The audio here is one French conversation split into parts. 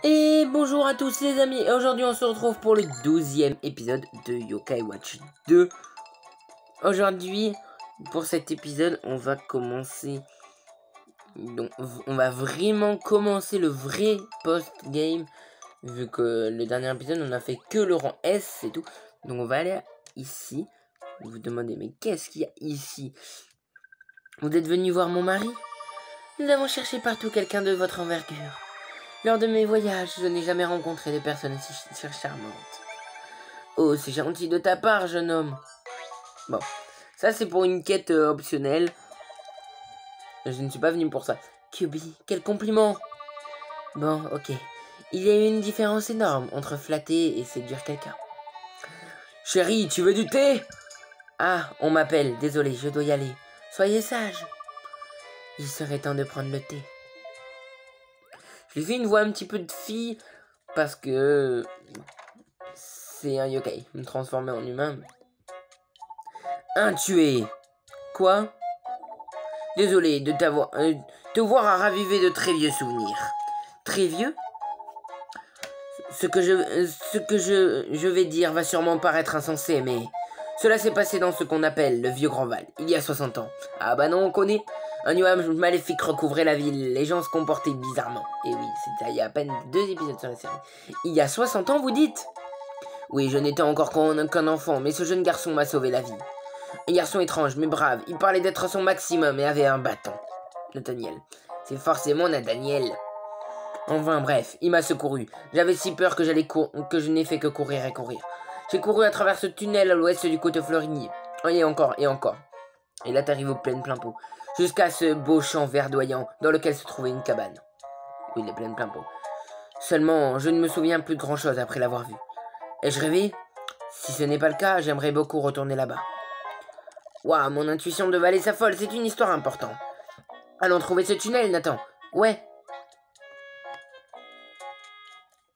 Et bonjour à tous les amis, et aujourd'hui on se retrouve pour le 12e épisode de Yokai Watch 2. Aujourd'hui, pour cet épisode, on va commencer... Donc, on va vraiment commencer le vrai post-game. Vu que le dernier épisode, on a fait que le rang S, c'est tout. Donc on va aller ici. Vous vous demandez, mais qu'est-ce qu'il y a ici? Vous êtes venu voir mon mari? Nous avons cherché partout quelqu'un de votre envergure. Lors de mes voyages, je n'ai jamais rencontré de personnes si charmantes. Oh, c'est gentil de ta part, jeune homme. Bon, ça c'est pour une quête optionnelle. Je ne suis pas venu pour ça. Kyubi, quel compliment. Bon, ok. Il y a une différence énorme entre flatter et séduire quelqu'un. Chérie, tu veux du thé? Ah, on m'appelle. Désolé, je dois y aller. Soyez sage. Il serait temps de prendre le thé. Je lui fais une voix un petit peu de fille parce que c'est un yokai. Me transformer en humain. Un tué. Quoi? Désolé de te voir à raviver de très vieux souvenirs. Très vieux? Ce que je vais dire va sûrement paraître insensé, mais cela s'est passé dans ce qu'on appelle le vieux Grand Val, il y a 60 ans. Ah bah non, on connaît. Un nuage maléfique recouvrait la ville, les gens se comportaient bizarrement. Et oui, c'était il y a à peine 2 épisodes sur la série. Il y a 60 ans, vous dites? Oui, je n'étais encore qu'un enfant, mais ce jeune garçon m'a sauvé la vie. Un garçon étrange, mais brave, il parlait d'être à son maximum et avait un bâton. Nathaniel. C'est forcément Nathaniel. Enfin bref, il m'a secouru. J'avais si peur que je n'ai fait que courir et courir. J'ai couru à travers ce tunnel à l'ouest du côte Florigny. Et encore, et encore. Et là t'arrives au plein pot. Jusqu'à ce beau champ verdoyant dans lequel se trouvait une cabane. Oui, les plaines plein pot. Seulement, je ne me souviens plus de grand chose après l'avoir vu. Ai-je rêvé? Si ce n'est pas le cas, j'aimerais beaucoup retourner là-bas. Waouh, mon intuition de valet s'affole, c'est une histoire importante. Allons trouver ce tunnel, Nathan. Ouais.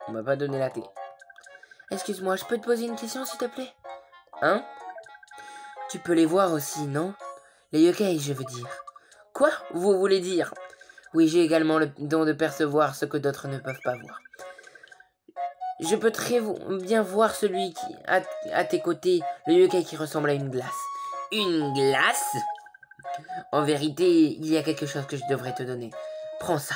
On m'a pas donné la clé. Excuse-moi, je peux te poser une question, s'il te plaît? Hein? Tu peux les voir aussi, non? Les yokai, je veux dire. Quoi? Vous voulez dire? Oui, j'ai également le don de percevoir ce que d'autres ne peuvent pas voir. Je peux très bien voir celui qui, à tes côtés, le yokai qui ressemble à une glace. Une glace? En vérité, il y a quelque chose que je devrais te donner. Prends ça.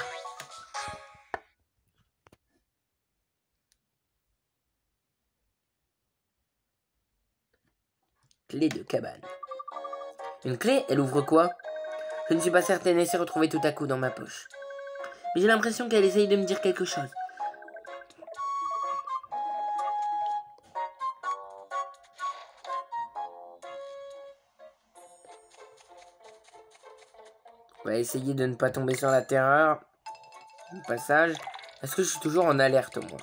Clé de cabane. Une clé, elle ouvre quoi? Je ne suis pas certaine, elle s'est retrouvée tout à coup dans ma poche. Mais j'ai l'impression qu'elle essaye de me dire quelque chose. On va essayer de ne pas tomber sur la terreur. Au passage. Est-ce que je suis toujours en alerte, moi?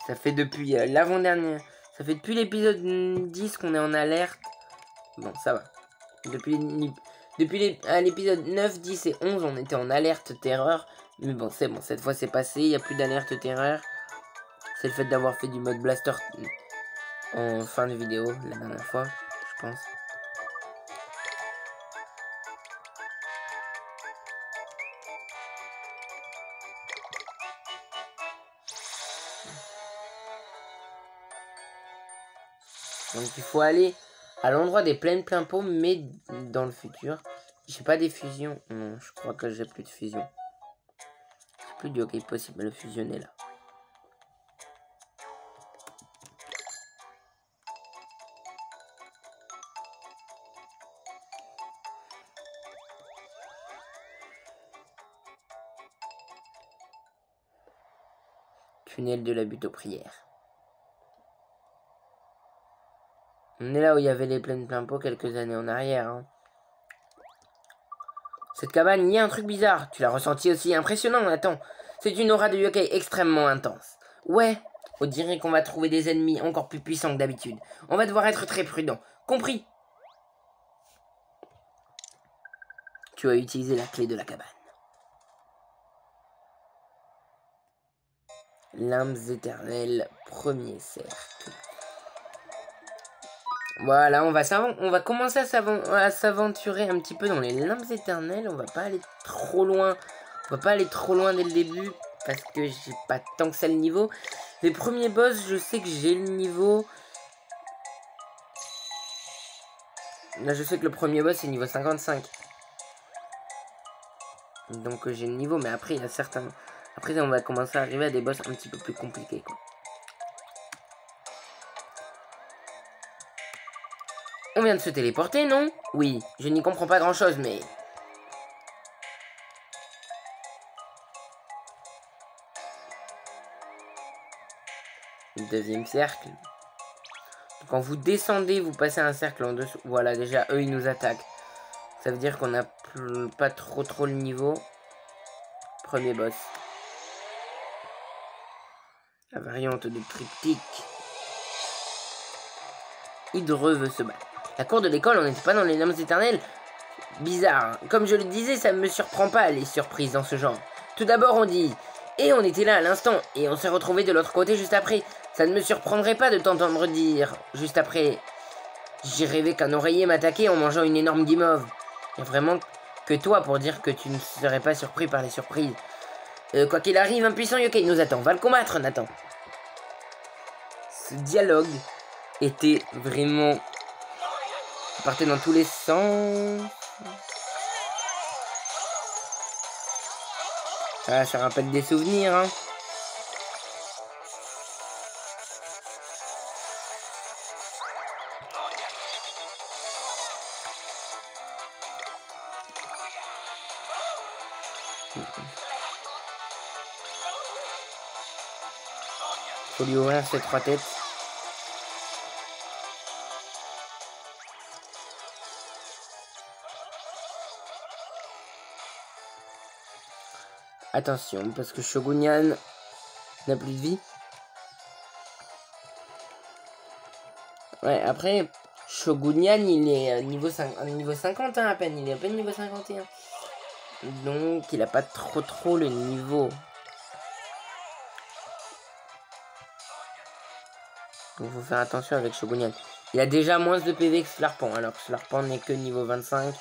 Ça fait depuis l'avant-dernier. Ça fait depuis l'épisode 10 qu'on est en alerte. Bon, ça va. Depuis l'épisode 9, 10 et 11, on était en alerte terreur. Mais bon, c'est bon. Cette fois, c'est passé. Il n'y a plus d'alerte terreur. C'est le fait d'avoir fait du mode blaster en fin de vidéo la dernière fois, je pense. Donc il faut aller à l'endroit des plaines plein pot, mais dans le futur. J'ai pas des fusions. Non, je crois que j'ai plus de fusion. C'est plus du hockey possible de le fusionner là. Tunnel de la butte aux prières. On est là où il y avait les plaines plein pot quelques années en arrière. Hein. Cette cabane, il y a un truc bizarre. Tu l'as ressenti aussi? Impressionnant, attends. C'est une aura de yokai extrêmement intense. Ouais, on dirait qu'on va trouver des ennemis encore plus puissants que d'habitude. On va devoir être très prudent. Compris? Tu as utilisé la clé de la cabane. Limbes éternelles, premier cercle. Voilà, on va commencer à s'aventurer un petit peu dans les limbes éternelles. On va pas aller trop loin. On va pas aller trop loin dès le début. parce que j'ai pas tant que ça le niveau. Les premiers boss, je sais que j'ai le niveau. Là, je sais que le premier boss, c'est niveau 55. Donc, j'ai le niveau, mais après, il y a certains... Après, on va commencer à arriver à des boss un petit peu plus compliqués, quoi. On vient de se téléporter, non? Oui, je n'y comprends pas grand-chose, mais... Deuxième cercle. Quand vous descendez, vous passez un cercle en dessous. Voilà, déjà, eux, ils nous attaquent. Ça veut dire qu'on n'a pas trop le niveau. Premier boss. La variante de triptyque. Hydreux veut se battre. La cour de l'école, on n'était pas dans les Lames éternelles. Bizarre. Comme je le disais, ça ne me surprend pas, les surprises dans ce genre. Tout d'abord, on dit... Et on était là à l'instant, et on s'est retrouvés de l'autre côté juste après. Ça ne me surprendrait pas de t'entendre dire, juste après... J'ai rêvé qu'un oreiller m'attaquait en mangeant une énorme guimauve. Il n'y a vraiment que toi pour dire que tu ne serais pas surpris par les surprises. Quoi qu'il arrive, un puissant yokai nous attend. Va le combattre, Nathan. Ce dialogue était vraiment... Ça partait dans tous les sens. Ah, ça rappelle des souvenirs, hein. Faut lui ouvrir ses 3 têtes. Attention, parce que Shogunyan n'a plus de vie. Ouais, après, Shogunyan, il est niveau 50 hein, à peine. Il est à peine niveau 51. Donc, il a pas trop le niveau. Donc, faut faire attention avec Shogunyan. Il a déjà moins de PV que Slarpan, alors que Slarpan n'est que niveau 25.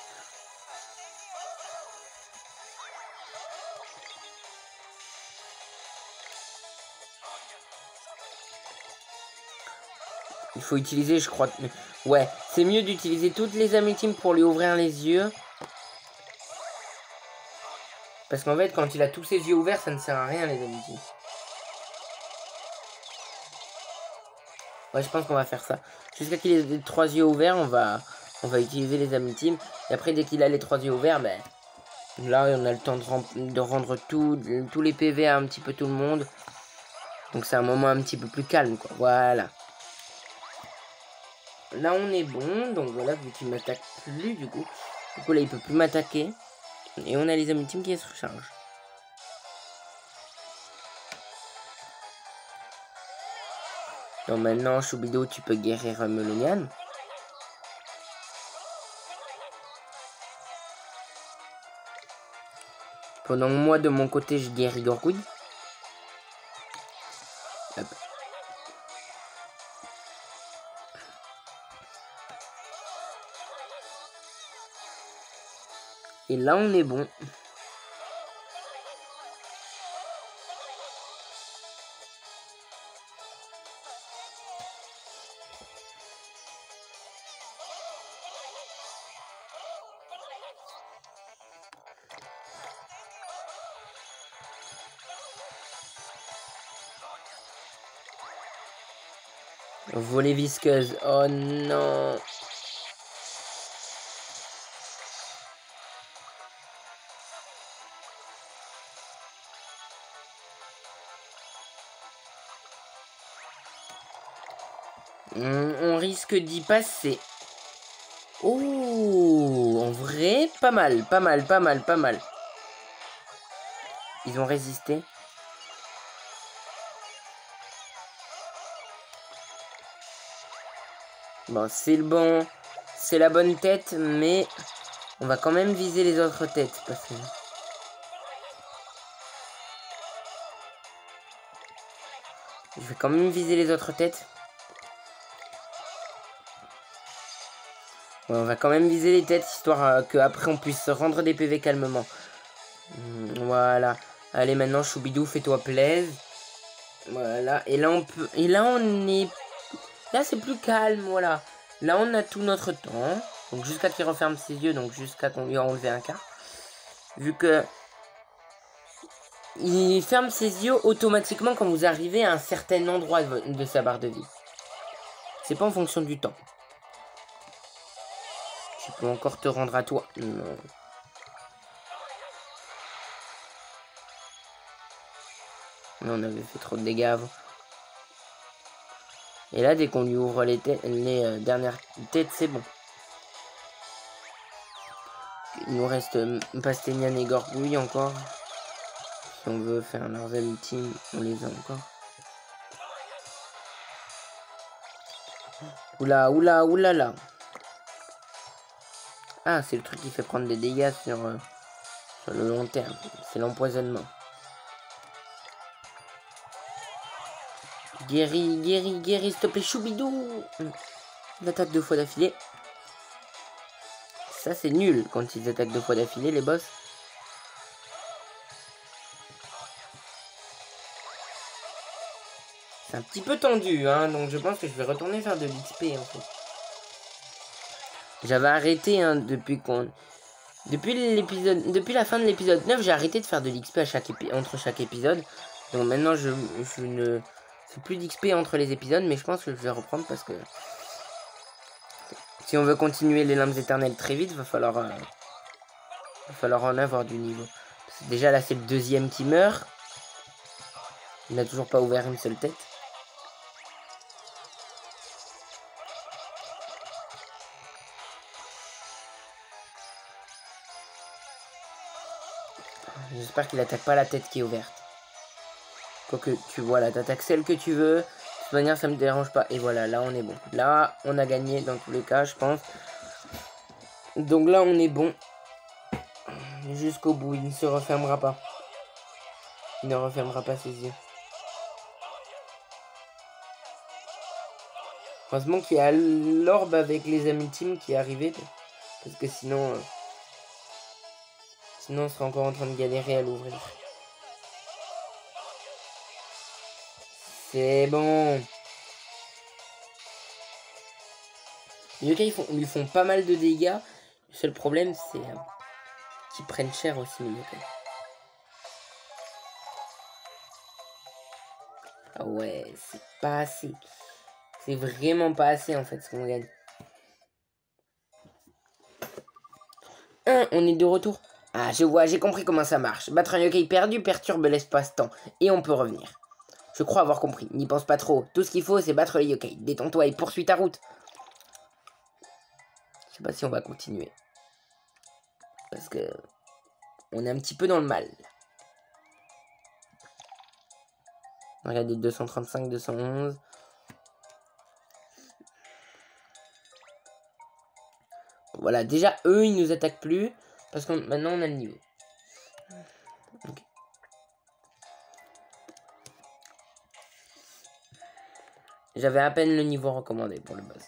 Il faut utiliser, je crois... Ouais, c'est mieux d'utiliser toutes les Amétimes pour lui ouvrir les yeux. Parce qu'en fait, quand il a tous ses yeux ouverts, ça ne sert à rien, les Amétimes. Ouais, je pense qu'on va faire ça. Jusqu'à qu'il ait les 3 yeux ouverts, on va utiliser les Amétimes. Et après, dès qu'il a les 3 yeux ouverts, ben... Là, on a le temps de rendre tous les PV à un petit peu tout le monde. Donc, c'est un moment un petit peu plus calme, quoi. Voilà. Là, on est bon. Donc, voilà, vu qu'il m'attaque plus, du coup. Du coup, là, il peut plus m'attaquer. Et on a les Amétimes qui se rechargent. Donc, maintenant, Choubido, tu peux guérir Melonian. Pendant que moi, de mon côté, je guéris Gorgoud. Hop. Et là, on est bon. Volée visqueuse. Oh non. On risque d'y passer. Oh, en vrai, pas mal. Ils ont résisté. Bon, c'est le bon. C'est la bonne tête, mais on va quand même viser les autres têtes. Parce que... Je vais quand même viser les autres têtes. Ouais, on va quand même viser les têtes, histoire qu'après on puisse rendre des PV calmement. Voilà. Allez, maintenant, Choubidou, fais-toi plaise. Voilà. Et là, on peut... Et là, on est... Là, c'est plus calme, voilà. Là, on a tout notre temps. Donc, jusqu'à qu'il referme ses yeux. Donc, jusqu'à qu'on lui a enlevé un quart. Vu que... Il ferme ses yeux automatiquement quand vous arrivez à un certain endroit de sa barre de vie. C'est pas en fonction du temps. Tu peux encore te rendre à toi. Non. Mais on avait fait trop de dégâts avant. Et là, dès qu'on lui ouvre les dernières têtes, c'est bon. Il nous reste Pastenian et Gorgouille encore. Si on veut faire leurs ultimes, on les a encore. Oula, oula, oula là. Ah, c'est le truc qui fait prendre des dégâts sur le long terme. C'est l'empoisonnement. Guéri, guéri, guéri, s'il te plaît, Choubidou. Il attaque 2 fois d'affilée. Ça, c'est nul quand ils attaquent 2 fois d'affilée, les boss. C'est un petit peu tendu, hein, donc je pense que je vais retourner faire de l'XP, en fait. J'avais arrêté, hein, depuis la fin de l'épisode 9, j'ai arrêté de faire de l'XP entre chaque épisode. Donc maintenant, je ne fais plus d'XP entre les épisodes, mais je pense que je vais reprendre parce que... Si on veut continuer les lames éternelles très vite, va falloir en avoir du niveau. Parce que déjà, là, c'est le deuxième qui meurt. Il n'a toujours pas ouvert une seule tête. J'espère qu'il attaque pas la tête qui est ouverte. Quoique, tu vois là, t'attaques celle que tu veux. De toute manière, ça me dérange pas. Et voilà, là, on est bon. Là, on a gagné dans tous les cas, je pense. Donc là, on est bon. Jusqu'au bout, il ne se refermera pas. Il ne refermera pas ses yeux. Heureusement qu'il y a l'orbe avec les âmes ultimes qui est arrivé. Parce que sinon... Sinon, on serait encore en train de galérer à l'ouvrir. C'est bon. Les yokai lui font pas mal de dégâts. Le seul problème, c'est qu'ils prennent cher aussi, les yokai. Ah ouais, c'est pas assez. C'est vraiment pas assez, en fait, ce qu'on gagne. On est de retour. Ah, je vois, j'ai compris comment ça marche. Battre un yokai perdu perturbe l'espace-temps. Et on peut revenir. Je crois avoir compris. N'y pense pas trop. Tout ce qu'il faut, c'est battre les yokai. Détends-toi et poursuis ta route. Je sais pas si on va continuer. Parce que... On est un petit peu dans le mal. Regardez, 235, 211. Voilà, déjà, eux, ils nous attaquent plus. Parce que maintenant, on a le niveau. Okay. J'avais à peine le niveau recommandé pour le boss.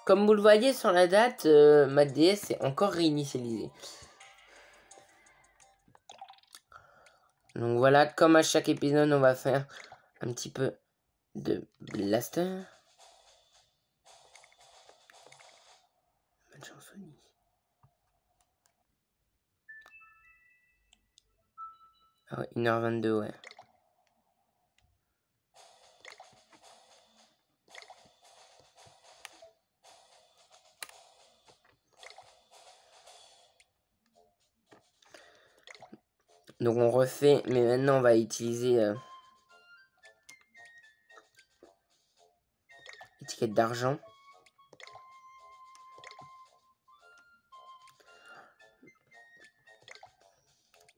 Comme vous le voyez sur la date, ma DS est encore réinitialisée. Donc voilà, comme à chaque épisode, on va faire un petit peu de blaster. Bonne chance, Sony. Ah ouais, 1h22, ouais. Donc on refait, mais maintenant on va utiliser étiquette d'argent.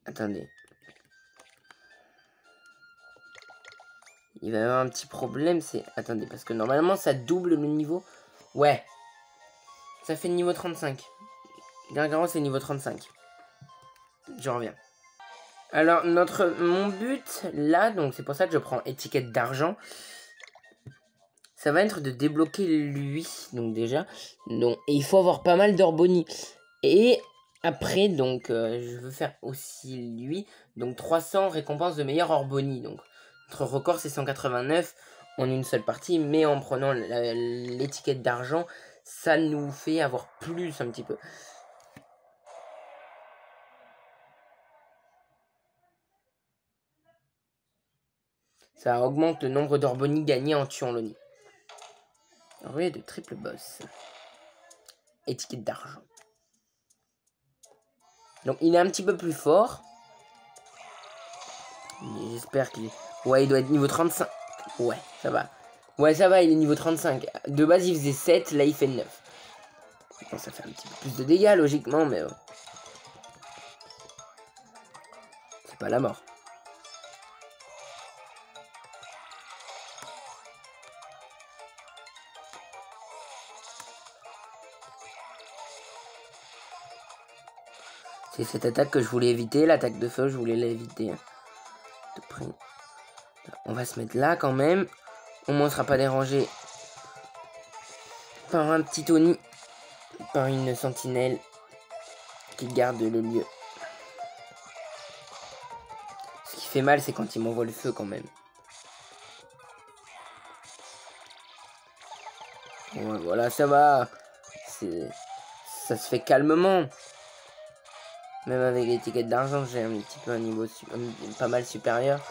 Attendez. Il va y avoir un petit problème, c'est... Attendez, parce que normalement ça double le niveau. Ouais. Ça fait le niveau 35. Gargaros est niveau 35. Je reviens. Alors, mon but, là, donc c'est pour ça que je prends étiquette d'argent. Ça va être de débloquer lui, donc déjà. Donc, et il faut avoir pas mal d'Orboni. Et après, donc, je veux faire aussi lui. Donc, 300 récompenses de meilleur Orboni. Donc, notre record, c'est 189 en une seule partie. Mais en prenant l'étiquette d'argent, ça nous fait avoir plus un petit peu. Ça augmente le nombre d'Orboni gagnés en tuant l'Oni. Ruée de triple boss. Étiquette d'argent. Donc il est un petit peu plus fort. J'espère qu'il est... Ouais, il doit être niveau 35. Ouais, ça va. Ouais, ça va, il est niveau 35. De base, il faisait 7, là, il fait 9. Bon, ça fait un petit peu plus de dégâts, logiquement, mais... c'est pas la mort. C'est cette attaque que je voulais éviter. L'attaque de feu, je voulais l'éviter. De près. On va se mettre là, quand même. Au moins, on sera pas dérangé par un petit Oni. Par une sentinelle qui garde le lieu. Ce qui fait mal, c'est quand il m'envoie le feu, quand même. Ouais, voilà, ça va. Ça se fait calmement. Même avec l'étiquette d'argent, j'ai un petit peu un niveau pas mal supérieur.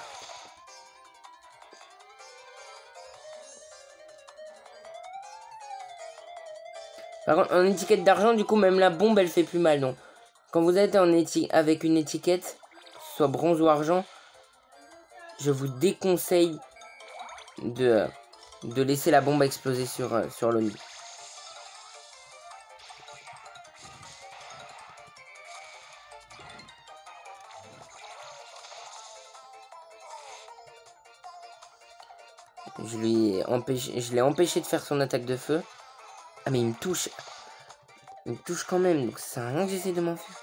Par contre, en étiquette d'argent, du coup, même la bombe, elle fait plus mal. Donc, quand vous êtes avec une étiquette, soit bronze ou argent, je vous déconseille de laisser la bombe exploser sur l'ONI. Je l'ai empêché de faire son attaque de feu. Ah mais il me touche. Il me touche quand même, donc ça sert à rien que j'essaie de m'enfuir.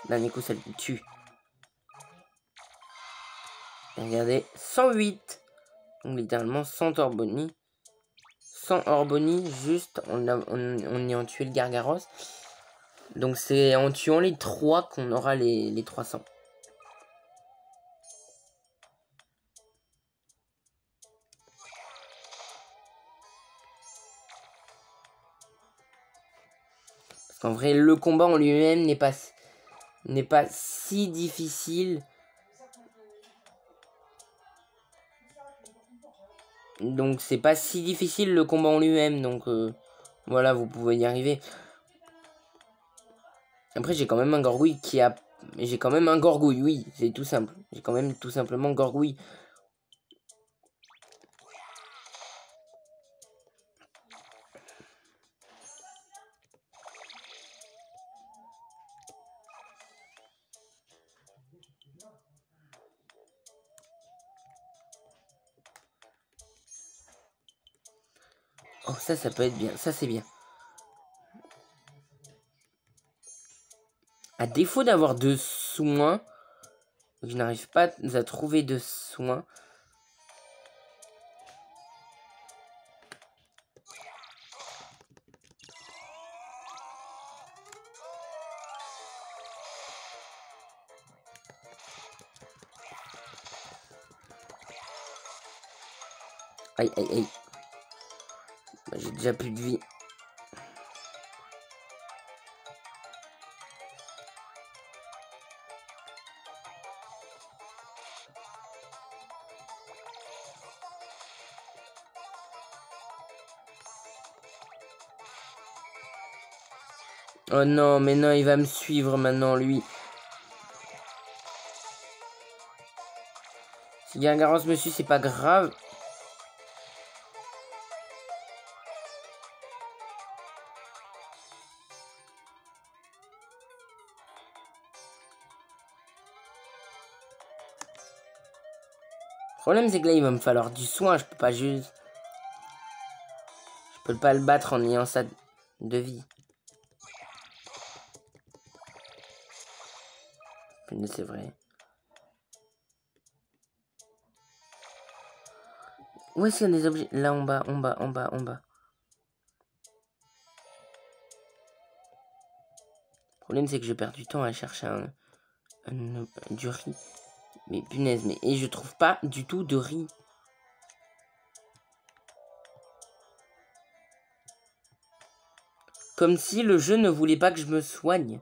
Dernier coup, ça le tue. Et regardez, 108. Donc littéralement 100 Orboni. 100 Orboni, juste on y a tué le Gargaros. Donc c'est en tuant les 3 qu'on aura les 300. Parce qu'en vrai, le combat en lui-même n'est pas si difficile. Donc c'est pas si difficile le combat en lui-même. Donc voilà, vous pouvez y arriver. Après j'ai quand même un Gorgouille J'ai quand même un Gorgouille, oui, c'est tout simple. J'ai quand même tout simplement Gorgouille. Oh, ça peut être bien. Ça, c'est bien. À défaut d'avoir de soins, je n'arrive pas à trouver de soins. Aïe, aïe, aïe. J'ai déjà plus de vie. Oh non, mais non, il va me suivre maintenant, lui. Si Gargaros me suit, c'est pas grave. Le problème, c'est que là, il va me falloir du soin. Je peux pas juste... Je peux pas le battre en ayant ça de vie. C'est vrai. Où est-ce qu'il y a des objets? Là, en bas, en bas, en bas, en bas. Le problème, c'est que je perds du temps à chercher du riz. Mais punaise, et je trouve pas du tout de riz. Comme si le jeu ne voulait pas que je me soigne.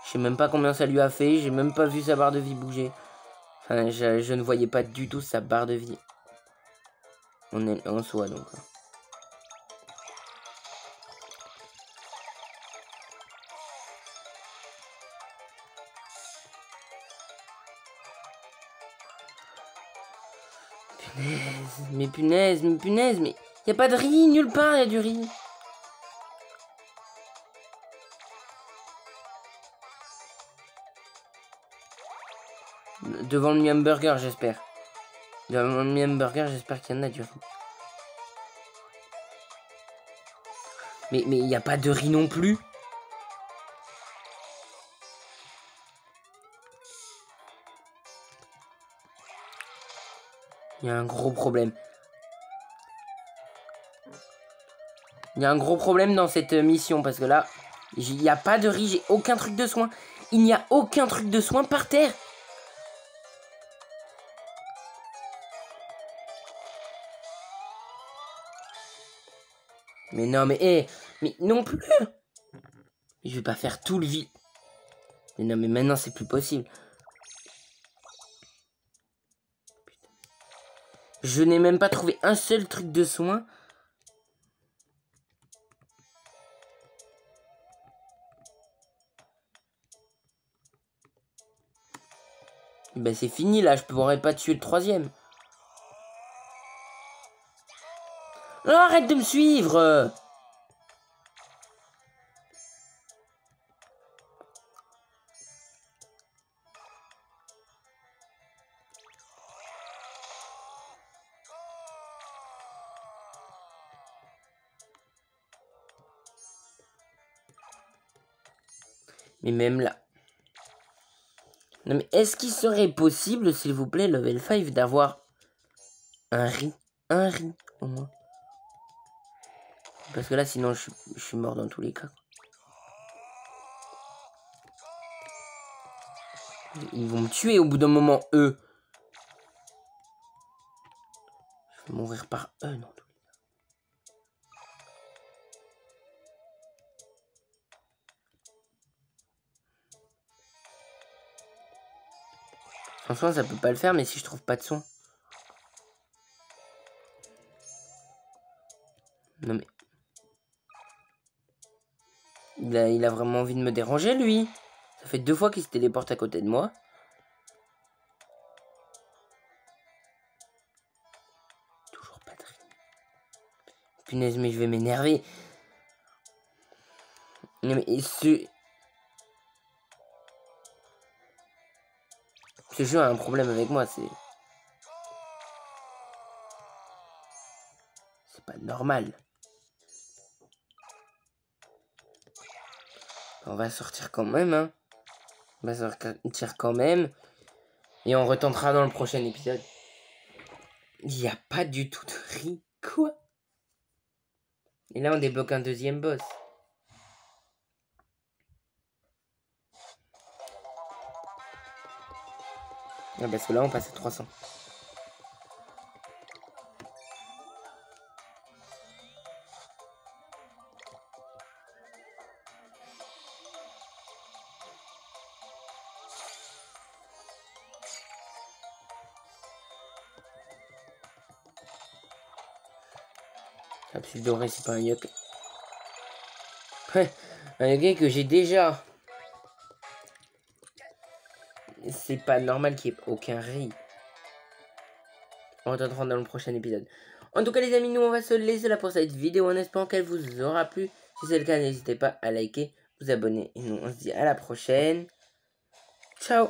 Je sais même pas combien ça lui a fait. J'ai même pas vu sa barre de vie bouger. Enfin, je ne voyais pas du tout sa barre de vie. On est en soi, donc. Punaise, mais y a pas de riz, nulle part y a du riz. Devant le Miam Burger, j'espère. Devant le Miam Burger, j'espère qu'il y en a du riz. Mais il n'y a pas de riz non plus. Il y a un gros problème. Il y a un gros problème dans cette mission parce que là, il n'y a pas de riz, j'ai aucun truc de soin. Il n'y a aucun truc de soin par terre. Mais non, mais non plus. Je vais pas faire tout le vide. Mais non, mais maintenant c'est plus possible. Je n'ai même pas trouvé un seul truc de soin. Ben c'est fini là, je pourrais pas tuer le troisième. Oh, arrête de me suivre! Mais même là. Non mais est-ce qu'il serait possible, s'il vous plaît, level 5, d'avoir un riz? Un riz, au moins. Parce que là, sinon, je suis mort dans tous les cas. Ils vont me tuer au bout d'un moment, eux. Je vais mourir par eux, non. Franchement, ça peut pas le faire, mais si je trouve pas de son. Non mais... Il a vraiment envie de me déranger, lui. Ça fait 2 fois qu'il se téléporte à côté de moi. Toujours pas de riz. Punaise, mais je vais m'énerver. Non mais ce jeu a un problème avec moi, c'est pas normal. On va sortir quand même, hein. On va sortir quand même. Et on retentera dans le prochain épisode. Il n'y a pas du tout de riz. Quoi? Et là, on débloque un deuxième boss. Ah, parce que là, on passe à 300. Capsule dorée, c'est pas un yokai. Ouais, un yokai que j'ai déjà. C'est pas normal qu'il n'y ait aucun riz. On retrouvera dans le prochain épisode. En tout cas, les amis, nous, on va se laisser là pour cette vidéo en espérant qu'elle vous aura plu. Si c'est le cas, n'hésitez pas à liker, vous abonner. Et nous, on se dit à la prochaine. Ciao!